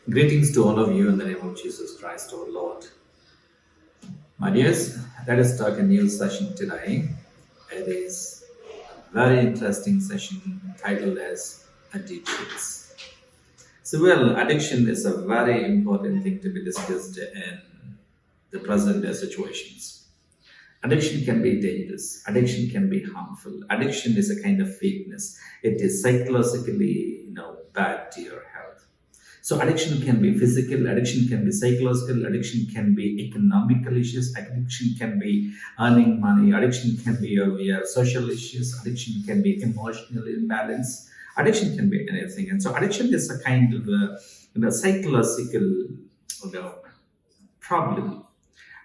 Greetings to all of you in the name of Jesus Christ, our Lord. My dears, let us start a new session today. It is a very interesting session titled as Addictions. Addiction is a very important thing to be discussed in the present day situations. Addiction can be dangerous. Addiction can be harmful. Addiction is a kind of weakness. It is psychologically, bad to your health. So addiction can be physical, addiction can be psychological, addiction can be economical issues, addiction can be earning money, addiction can be your social issues, addiction can be emotional imbalance, addiction can be anything. And so addiction is a kind of psychological problem.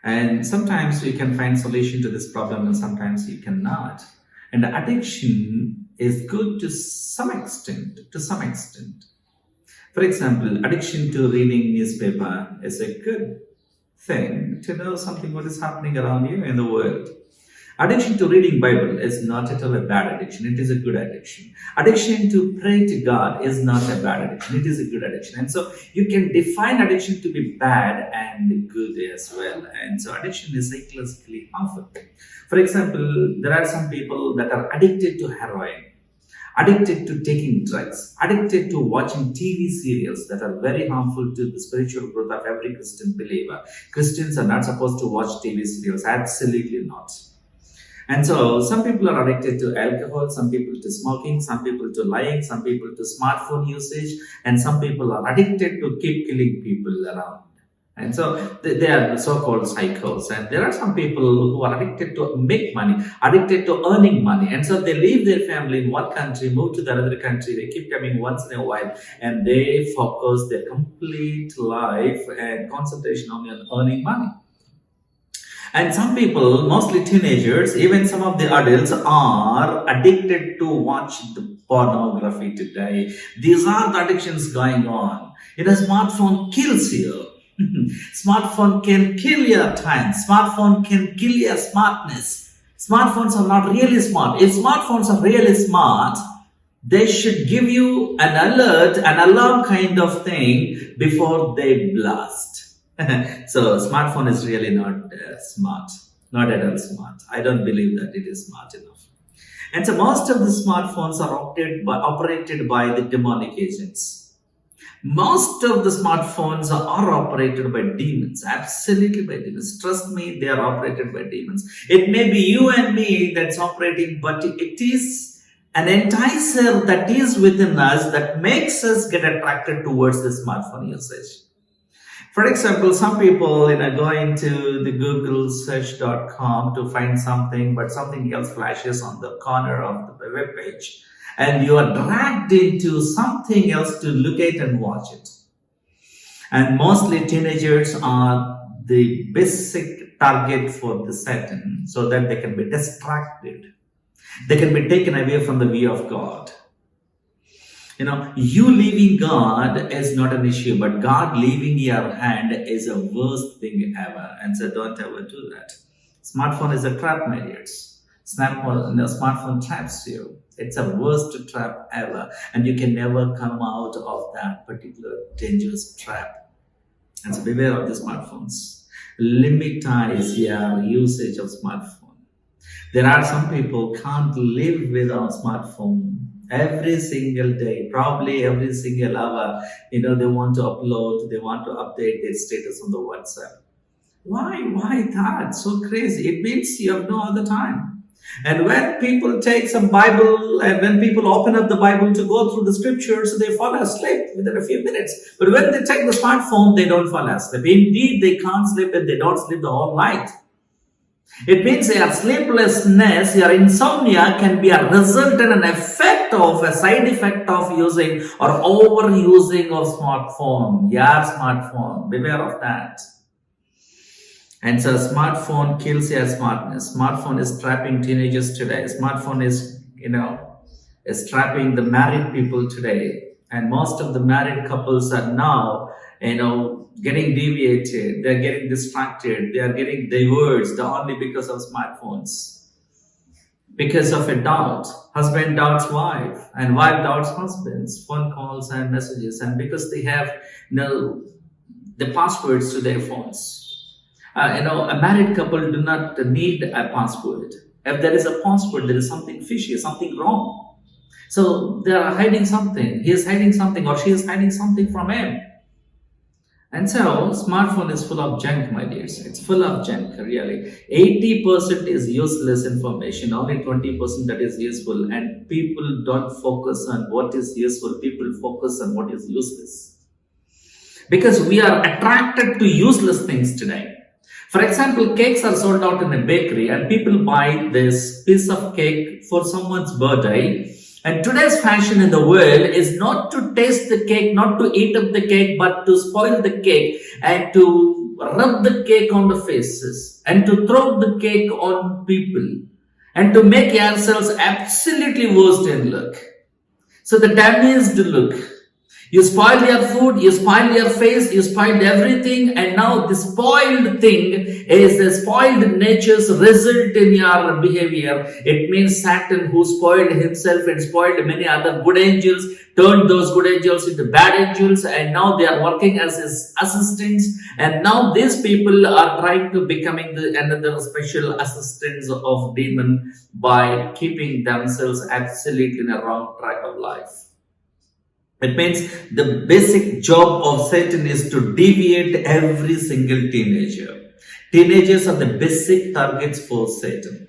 And sometimes we can find solution to this problem and sometimes we cannot. And addiction is good to some extent. For example, addiction to reading newspaper is a good thing to know something what is happening around you in the world. Addiction to reading Bible is not at all a bad addiction. It is a good addiction. Addiction to pray to God is not a bad addiction. It is a good addiction. And so you can define addiction to be bad and good as well. And so addiction is psychologically harmful. For example, there are some people that are addicted to heroin, addicted to taking drugs, addicted to watching TV serials that are very harmful to the spiritual growth of every Christian believer. Christians are not supposed to watch TV serials, absolutely not. And so some people are addicted to alcohol, some people to smoking, some people to lying, some people to smartphone usage, and some people are addicted to keep killing people around. And so they are so-called psychos. And there are some people who are addicted to make money, addicted to earning money. And so they leave their family in one country, move to the other country. They keep coming once in a while and they focus their complete life and concentration on earning money. And some people, mostly teenagers, even some of the adults are addicted to watch the pornography today. These are the addictions going on. Smartphone kills you. Smartphone can kill your time. Smartphone can kill your smartness. Smartphones are not really smart. If smartphones are really smart, they should give you an alert, an alarm kind of thing before they blast. So smartphone is really not smart, not at all smart. I don't believe that it is smart enough. And so most of the smartphones are operated by the demonic agents. Most of the smartphones are operated by demons, absolutely by demons. Trust me, they are operated by demons. It may be you and me that's operating, but it is an enticer that is within us that makes us get attracted towards the smartphone usage. For example, some people go into the Google search.com to find something, but something else flashes on the corner of the web page, and you are dragged into something else to look at and watch it. And mostly teenagers are the basic target for the Satan, so that they can be distracted. They can be taken away from the way of God. You leaving God is not an issue, but God leaving your hand is the worst thing ever. And so don't ever do that. Smartphone is a trap, my dears. Smartphone traps you. It's the worst trap ever. And you can never come out of that particular dangerous trap. And so beware of the smartphones. Limitize your usage of smartphone. There are some people can't live without smartphone. Every single day, probably every single hour, they want to upload, they want to update their status on the WhatsApp. Why that? So crazy. It means you have no other time. And when people take some Bible and when people open up the Bible to go through the scriptures, they fall asleep within a few minutes. But when they take the smartphone, they don't fall asleep. Indeed, they can't sleep and they don't sleep the whole night. It means your sleeplessness, your insomnia can be a result and an effect of a side effect of using or overusing of smartphone. Your smartphone, beware of that. And so smartphone kills your smartness. Smartphone is trapping teenagers today. Smartphone is, is trapping the married people today. And most of the married couples are now, getting deviated, they're getting distracted, they are getting divorced only because of smartphones. because of a doubt. Husband doubts wife, and wife doubts husband's phone calls and messages, and because they have the passwords to their phones. A married couple do not need a password. If there is a password, there is something fishy, something wrong. So they are hiding something. He is hiding something, or she is hiding something from him. And so, smartphone is full of junk, my dears. It's full of junk, really. 80% is useless information, only 20% that is useful. And people don't focus on what is useful. People focus on what is useless. Because we are attracted to useless things today. For example, cakes are sold out in a bakery, and people buy this piece of cake for someone's birthday. And today's fashion in the world is not to taste the cake, not to eat up the cake, but to spoil the cake and to rub the cake on the faces and to throw the cake on people and to make ourselves absolutely worst in look. So the damaged look. You spoiled your food, you spoiled your face, you spoiled everything, and now the spoiled thing is the spoiled nature's result in your behavior. It means Satan, who spoiled himself and spoiled many other good angels, turned those good angels into bad angels, and now they are working as his assistants, and now these people are trying to becoming another special assistants of demon by keeping themselves absolutely in a wrong track of life. It means the basic job of Satan is to deviate every single teenager. Teenagers are the basic targets for Satan.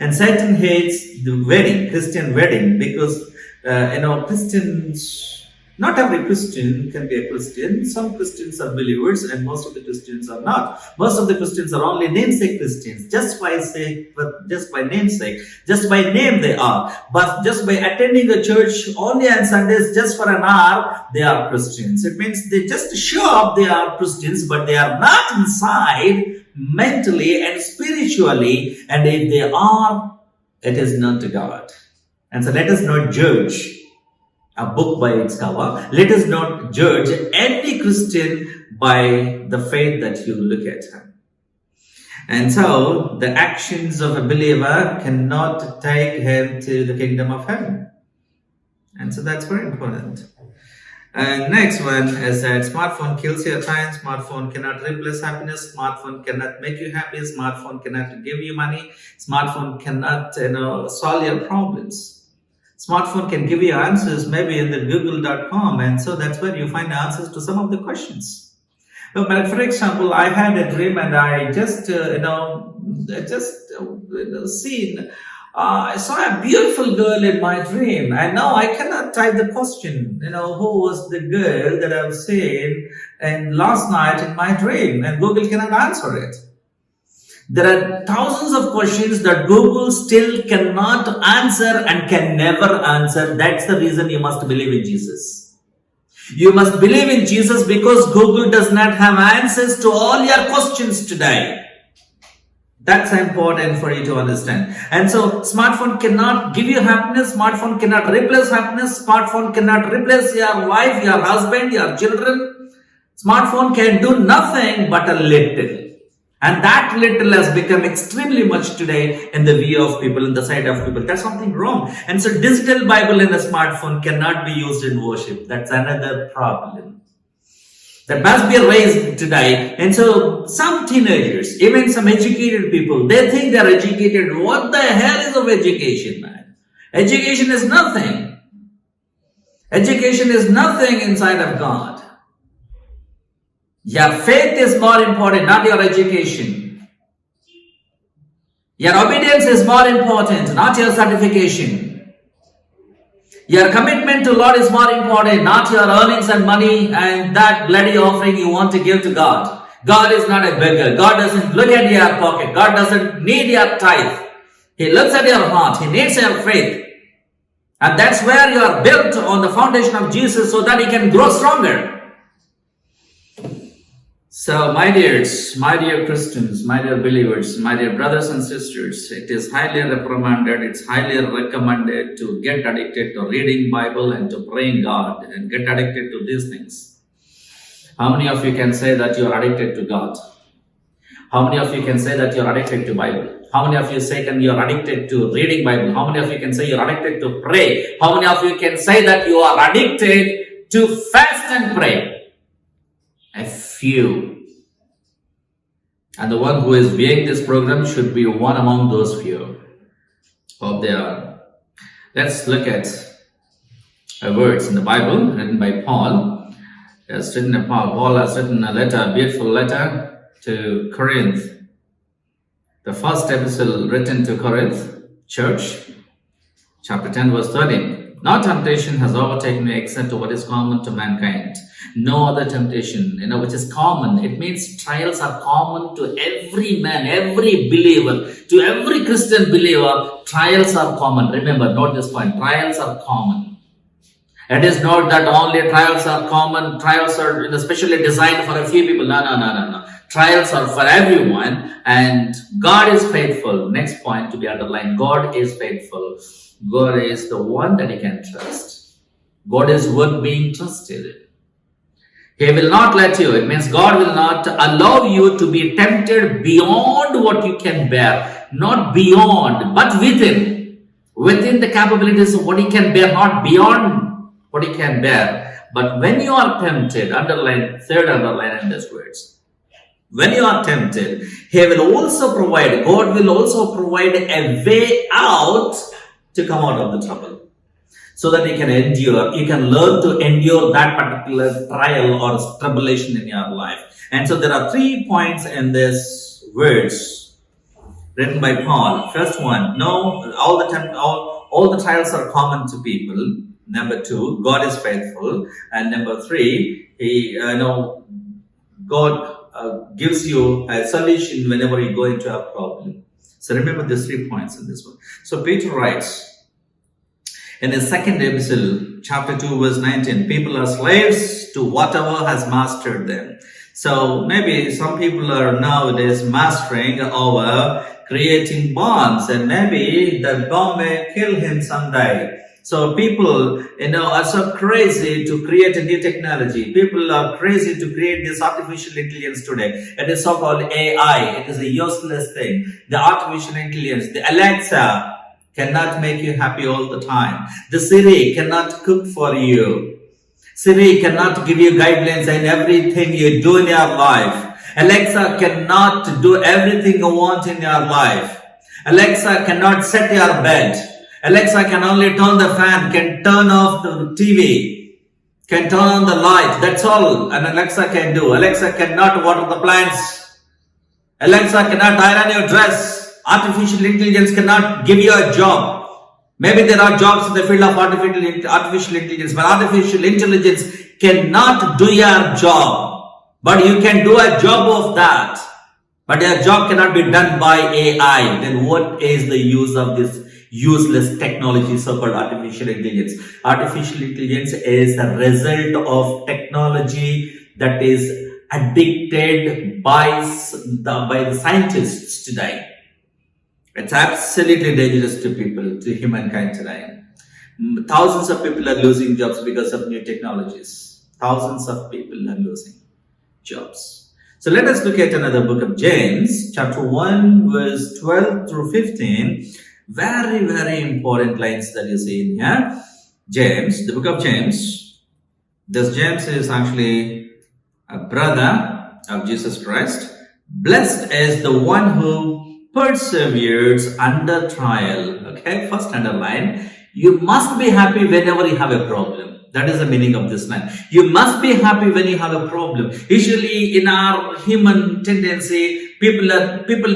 And Satan hates the wedding, Christian wedding, because, Christians, not every Christian can be a Christian. Some Christians are believers and most of the Christians are not. Most of the Christians are only namesake Christians, just by namesake, just by name they are. But just by attending the church only on Sundays, just for an hour, they are Christians. It means they just show up, they are Christians, but they are not inside mentally and spiritually. And if they are, it is not to God. And so let us not judge a book by its cover. Let us not judge any Christian by the faith that you look at him. And so the actions of a believer cannot take him to the kingdom of heaven. And so that's very important. And next one is that smartphone kills your time. Smartphone cannot replace happiness. Smartphone cannot make you happy. Smartphone cannot give you money. Smartphone cannot solve your problems. Smartphone can give you answers maybe in the google.com, and so that's where you find answers to some of the questions. But for example, I had a dream and I I saw a beautiful girl in my dream, and now I cannot type the question, who was the girl that I've seen and last night in my dream, and Google cannot answer it. There are thousands of questions that Google still cannot answer and can never answer. That's the reason you must believe in Jesus. You must believe in Jesus because Google does not have answers to all your questions today. That's important for you to understand. And so, smartphone cannot give you happiness. Smartphone cannot replace happiness. Smartphone cannot replace your wife, your husband, your children. Smartphone can do nothing but a little. And that little has become extremely much today in the view of people, in the sight of people. That's something wrong. And so digital Bible in a smartphone cannot be used in worship. That's another problem that must be raised today. And so some teenagers, even some educated people, they think they're educated. What the hell is of education, man? Education is nothing. Education is nothing inside of God. Your faith is more important, not your education. Your obedience is more important, not your certification. Your commitment to Lord is more important, not your earnings and money and that bloody offering you want to give to God. God is not a beggar. God doesn't look at your pocket. God doesn't need your tithe. He looks at your heart. He needs your faith. And that's where you are built on the foundation of Jesus so that He can grow stronger. So, my dears, my dear Christians, my dear believers, my dear brothers and sisters, it is highly reprimanded, it's highly recommended to get addicted to reading Bible and to praying God and get addicted to these things. How many of you can say that you are addicted to God? How many of you can say that you are addicted to Bible? How many of you say that you're addicted to reading Bible? How many of you can say you're addicted to pray? How many of you can say that you are addicted to fast and pray? A few. And the one who is viewing this program should be one among those few. Hope they are. Let's look at words in the Bible written by Paul. Paul has written a letter, a beautiful letter to Corinth. The first epistle written to Corinth church, chapter 10, verse 13. No temptation has overtaken me except what is common to mankind. No other temptation, which is common. It means trials are common to every man, every believer, to every Christian believer. Trials are common. Remember, note this point. Trials are common. It is not that only trials are common. Trials are especially designed for a few people. No. Trials are for everyone, and God is faithful. Next point to be underlined. God is faithful. God is the one that you can trust. God is worth being trusted. He will not let you. It means God will not allow you to be tempted beyond what you can bear. Not beyond, but within. Within the capabilities of what He can bear, not beyond what He can bear. But when you are tempted, third underline in these words. When you are tempted, He will also provide, God will also provide a way out to come out of the trouble. So that you can endure, you can learn to endure that particular trial or tribulation in your life. And so there are 3 points in this words written by Paul. First one, no, all the trials are common to people. Number 2, God is faithful. And number 3, God gives you a solution whenever you go into a problem. So remember these 3 points in this one. So Peter writes, in his second epistle, chapter 2, verse 19, people are slaves to whatever has mastered them. So maybe some people are nowadays mastering over creating bombs, and maybe the bomb may kill him someday. So people, are so crazy to create a new technology. People are crazy to create this artificial intelligence today. It is so-called AI. It is a useless thing. The artificial intelligence, the Alexa, cannot make you happy all the time. The Siri cannot cook for you. Siri cannot give you guidelines in everything you do in your life. Alexa cannot do everything you want in your life. Alexa cannot set your bed. Alexa can only turn the fan, can turn off the TV, can turn on the light. That's all an Alexa can do. Alexa cannot water the plants. Alexa cannot iron your dress. Artificial intelligence cannot give you a job. Maybe there are jobs in the field of artificial intelligence, but artificial intelligence cannot do your job. But you can do a job of that. But your job cannot be done by AI. Then what is the use of this useless technology, so-called artificial intelligence? Artificial intelligence is a result of technology that is addicted by the scientists today. It's absolutely dangerous to people, to humankind today. Thousands of people are losing jobs because of new technologies. Thousands of people are losing jobs. So let us look at another book of James, chapter 1, verse 12 through 15. Very, very important lines that you see in here. James, the book of James. This James is actually a brother of Jesus Christ. Blessed is the one who perseveres under trial. Okay, first underline. You must be happy whenever you have a problem. That is the meaning of this line. You must be happy when you have a problem. Usually in our human tendency, people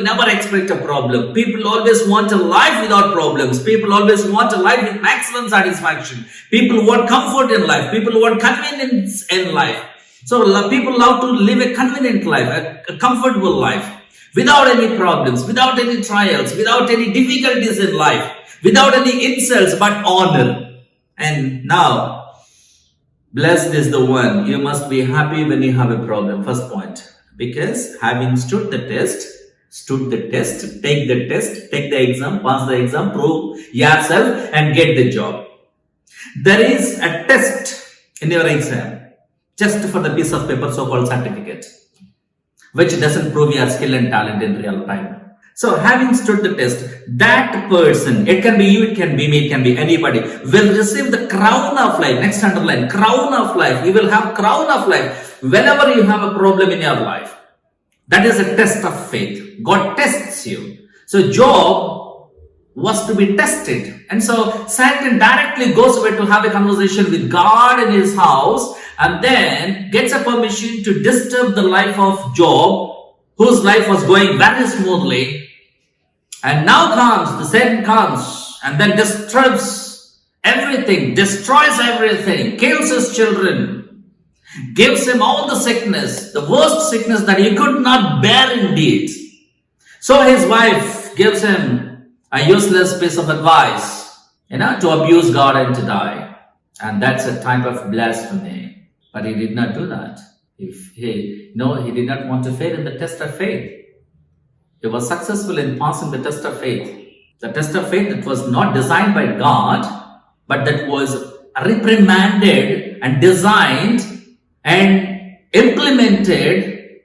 never expect a problem. People always want a life without problems. People always want a life with maximum satisfaction. People want comfort in life. People want convenience in life. So people love to live a convenient life, a comfortable life, without any problems, without any trials, without any difficulties in life, without any insults, but honor. And now, blessed is the one. You must be happy when you have a problem. First point. Because having stood the test, take the exam, pass the exam, prove yourself and get the job. There is a test in your exam, just for the piece of paper, so-called certificate, which doesn't prove your skill and talent in real time. So having stood the test, that person, it can be you, it can be me, it can be anybody, will receive the crown of life. Next underline, crown of life. You will have crown of life whenever you have a problem in your life. That is a test of faith. God tests you. So Job was to be tested. And so Satan directly goes away to have a conversation with God in his house and then gets a permission to disturb the life of Job, whose life was going very smoothly. And now the Satan comes and then disturbs everything, destroys everything, kills his children, gives him all the sickness, the worst sickness that he could not bear indeed. So his wife gives him a useless piece of advice, to abuse God and to die. And that's a type of blasphemy. But he did not do that. He did not want to fail in the test of faith. He was successful in passing the test of faith. The test of faith that was not designed by God, but that was reprimanded and designed and implemented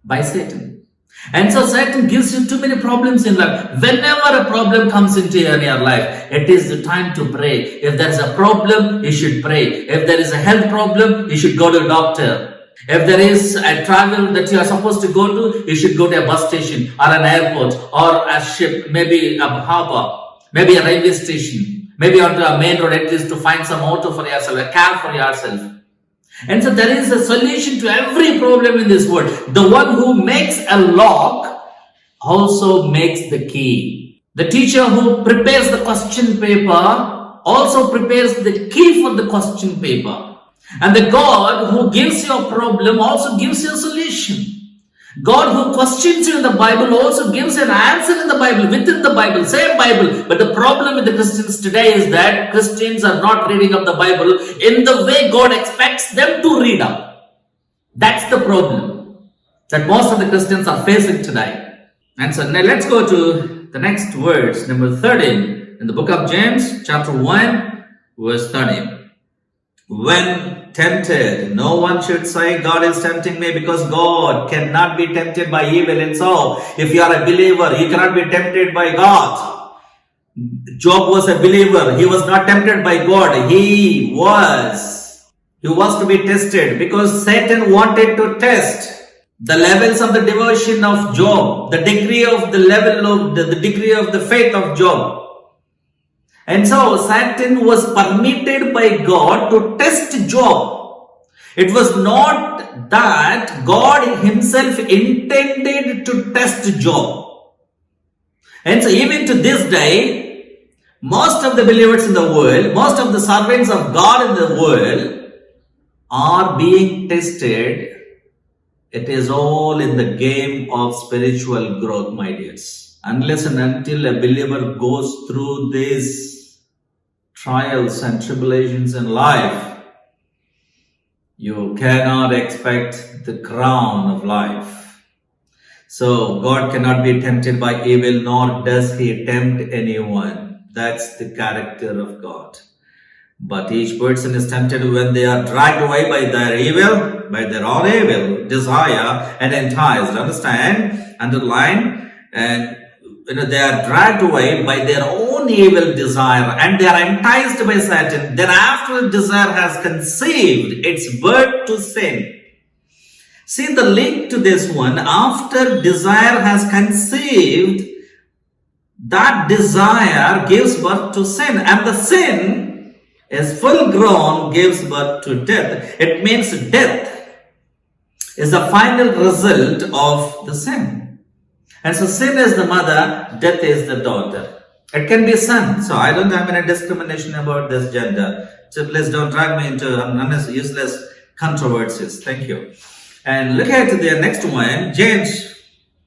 by Satan. And so Satan gives you too many problems in life. Whenever a problem comes into your life, it is the time to pray. If there is a problem, you should pray. If there is a health problem, you should go to a doctor. If there is a travel that you are supposed to go to, you should go to a bus station or an airport or a ship, maybe a harbor, maybe a railway station, maybe onto a main road at least to find some auto for yourself, a cab for yourself. And so there is a solution to every problem in this world. The one who makes a lock also makes the key. The teacher who prepares the question paper also prepares the key for the question paper. And the God who gives you a problem also gives you a solution. God who questions you in the Bible also gives an answer in the Bible, within the Bible, same Bible. But the problem with the Christians today is that Christians are not reading up the Bible in the way God expects them to read up. That's the problem that most of the Christians are facing today. And so now let's go to the next verse, number 13, in the book of James, chapter 1, verse 13. When tempted, no one should say, God is tempting me, because God cannot be tempted by evil. And so, if you are a believer, you cannot be tempted by God. Job was a believer. He was not tempted by God. He was to be tested because Satan wanted to test the levels of the devotion of Job, the degree of the faith of Job. And so Satan was permitted by God to test Job. It was not that God himself intended to test Job. And so even to this day, most of the believers in the world, most of the servants of God in the world are being tested. It is all in the game of spiritual growth, my dears. Unless and until a believer goes through these trials and tribulations in life, you cannot expect the crown of life. So God cannot be tempted by evil, nor does he tempt anyone. That's the character of God. But each person is tempted when they are dragged away by their evil, by their own evil desire, and enticed. Understand? Underline. And they are dragged away by their own evil desire, and they are enticed by Satan. Then after desire has conceived its birth to sin. See the link to this one. After desire has conceived, that desire gives birth to sin. And the sin is full grown, gives birth to death. It means death is the final result of the sin. And so sin is the mother, death is the daughter. It can be son. So I don't have any discrimination about this gender. So please don't drag me into useless controversies. Thank you. And look at the next one, James.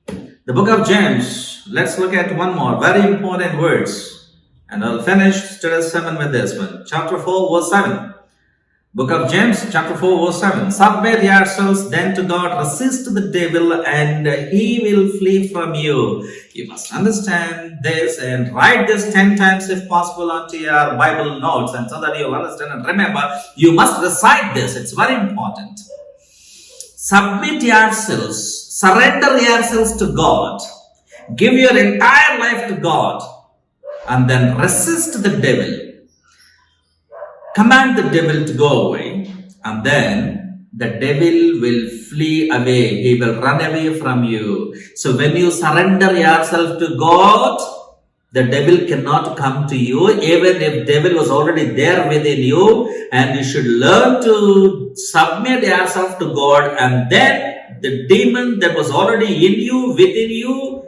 The book of James. Let's look at one more very important verse. And I'll finish today's sermon with this one. Chapter 4, verse 7. Book of James, chapter 4, verse 7. Submit yourselves then to God, resist the devil, and he will flee from you. You must understand this and write this 10 times if possible onto your Bible notes, and so that you'll understand and remember. You must recite this. It's very important. Submit yourselves, surrender yourselves to God. Give your entire life to God and then resist the devil. Command the devil to go away, and then the devil will flee away. He will run away from you. So when you surrender yourself to God, the devil cannot come to you, even if devil was already there within you, and you should learn to submit yourself to God, and then the demon that was already in you, within you,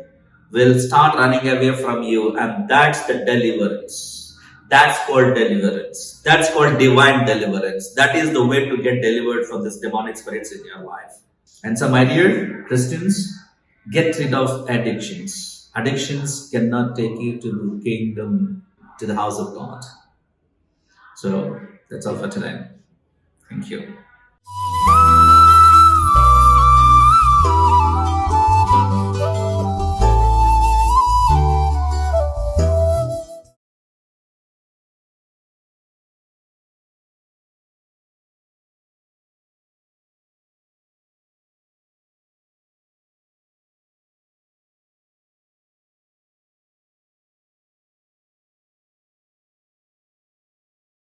will start running away from you, and that's the deliverance. That's called deliverance. That's called divine deliverance. That is the way to get delivered from this demonic spirits in your life. And so, my dear Christians, get rid of addictions. Addictions cannot take you to the kingdom, to the house of God. So, that's all for today. Thank you.